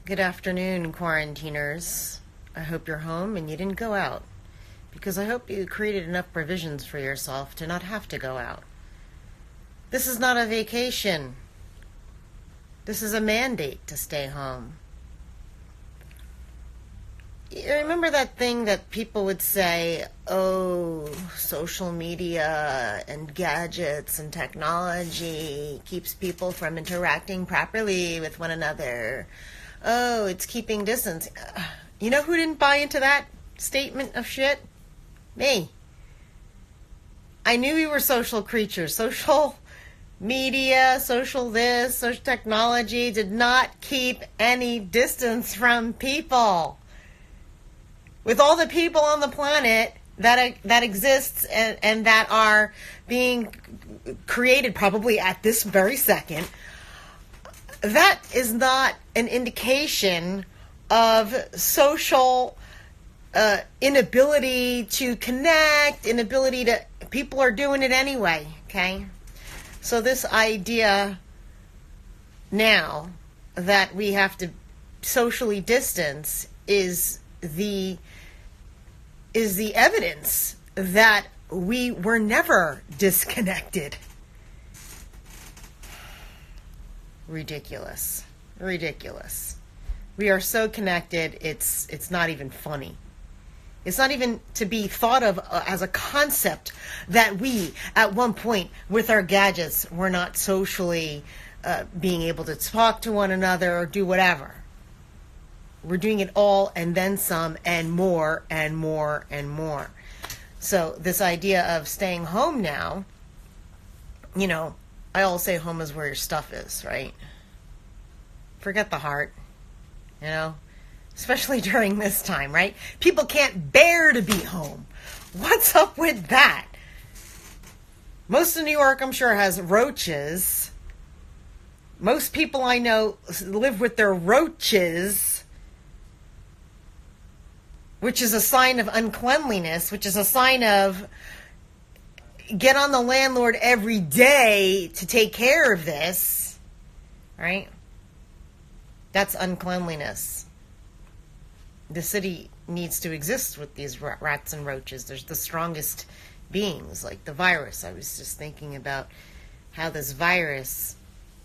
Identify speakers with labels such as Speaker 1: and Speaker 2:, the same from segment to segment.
Speaker 1: Good afternoon, quarantiners. I hope you're home and you didn't go out, because I hope you created enough provisions for yourself to not have to go out. This is not a vacation. This is a mandate to stay home. You remember that thing that people would say, oh, social media and gadgets and technology keeps people from interacting properly with one another. Oh, it's keeping distance. You know who didn't buy into that statement of shit? Me. I knew we were social creatures. Social media, social this, social technology did not keep any distance from people. With all the people on the planet that exists and that are being created probably at this very second, that is not an indication of social inability to connect, inability to... People are doing it anyway, okay? So this idea now that we have to socially distance is the evidence that we were never disconnected. Ridiculous. We are so connected, it's not even funny. It's not even to be thought of as a concept that we, at one point, with our gadgets, were not socially being able to talk to one another or do whatever. We're doing it all and then some and more and more and more. So this idea of staying home now, you know, I always say home is where your stuff is, right? Forget the heart, you know, especially during this time, right? People can't bear to be home. What's up with that? Most of New York, I'm sure, has roaches. Most people I know live with their roaches, which is a sign of uncleanliness, which is a sign of get on the landlord every day to take care of this, right? That's uncleanliness. The city needs to exist with these rats and roaches. They're the strongest beings, like the virus. I was just thinking about how this virus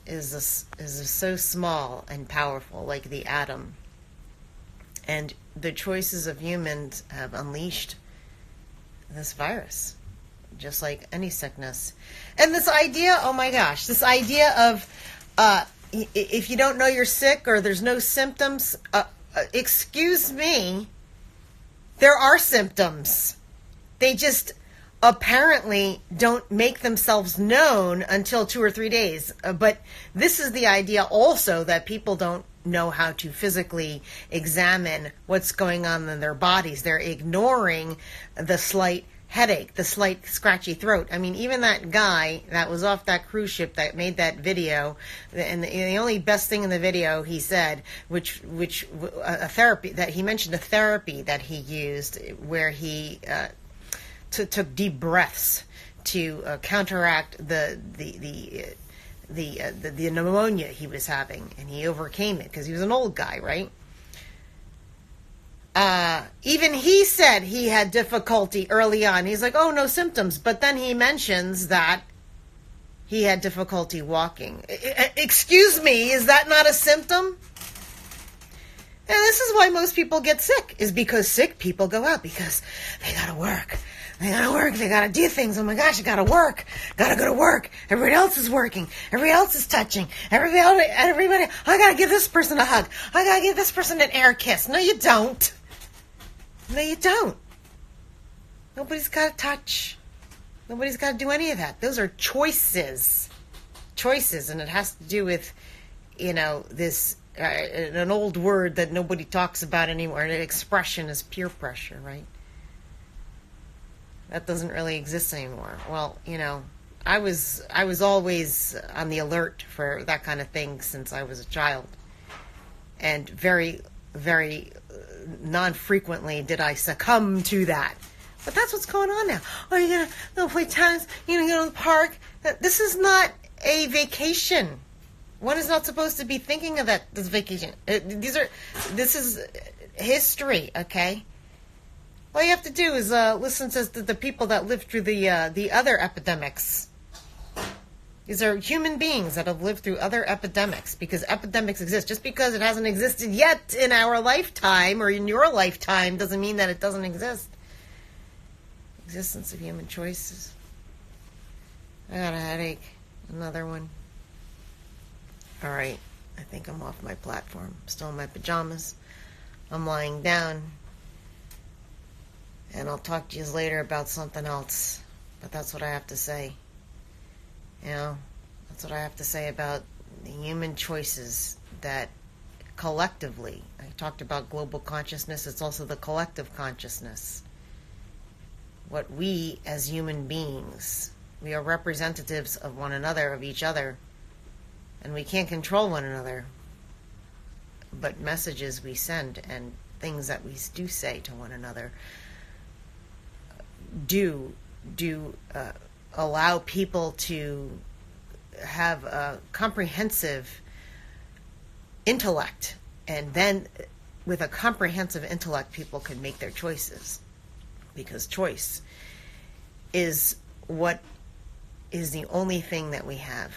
Speaker 1: is so small and powerful, like the atom. And the choices of humans have unleashed this virus, just like any sickness. And this idea, oh my gosh, this idea of if you don't know you're sick or there's no symptoms, excuse me, there are symptoms. They just apparently don't make themselves known until 2 or 3 days. But this is the idea also that people don't know how to physically examine what's going on in their bodies. They're ignoring the slight headache, the slight scratchy throat. I mean, even that guy that was off that cruise ship that made that video, and the only best thing in the video he said, which a therapy that he mentioned, a therapy that he used where he took deep breaths to counteract the pneumonia he was having, and he overcame it because he was an old guy, right? Even he said he had difficulty early on. He's like, oh, no symptoms. But then he mentions that he had difficulty walking. Excuse me, is that not a symptom? And this is why most people get sick, is because sick people go out because they gotta work. They gotta do things. Oh my gosh, I gotta work. Gotta go to work. Everybody else is working. Everybody else is touching. Everybody, I gotta give this person a hug. I gotta give this person an air kiss. No, you don't. No, you don't. Nobody's gotta touch. Nobody's gotta do any of that. Those are choices. Choices, and it has to do with, you know, this, an old word that nobody talks about anymore. An expression is peer pressure, right? That doesn't really exist anymore. Well, you know, I was always on the alert for that kind of thing since I was a child. And very, very non-frequently did I succumb to that. But that's what's going on now. Oh, you're going to go play tennis, you're going to go to the park. This is not a vacation. One is not supposed to be thinking of this vacation. This is history, okay? All you have to do is listen to the people that lived through the other epidemics. These are human beings that have lived through other epidemics, because epidemics exist. Just because it hasn't existed yet in our lifetime or in your lifetime doesn't mean that it doesn't exist. Existence of human choices. I got a headache. Another one. All right. I think I'm off my platform. I'm still in my pajamas. I'm lying down. And I'll talk to you later about something else. But that's what I have to say. You know, that's what I have to say about the human choices that collectively, I talked about global consciousness, it's also the collective consciousness. What we as human beings, we are representatives of one another, of each other, and we can't control one another. But messages we send and things that we do say to one another do allow people to have a comprehensive intellect, and then with a comprehensive intellect people can make their choices, because choice is what is the only thing that we have.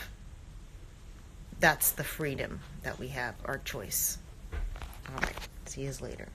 Speaker 1: That's the freedom that we have, our choice. All right, see you later.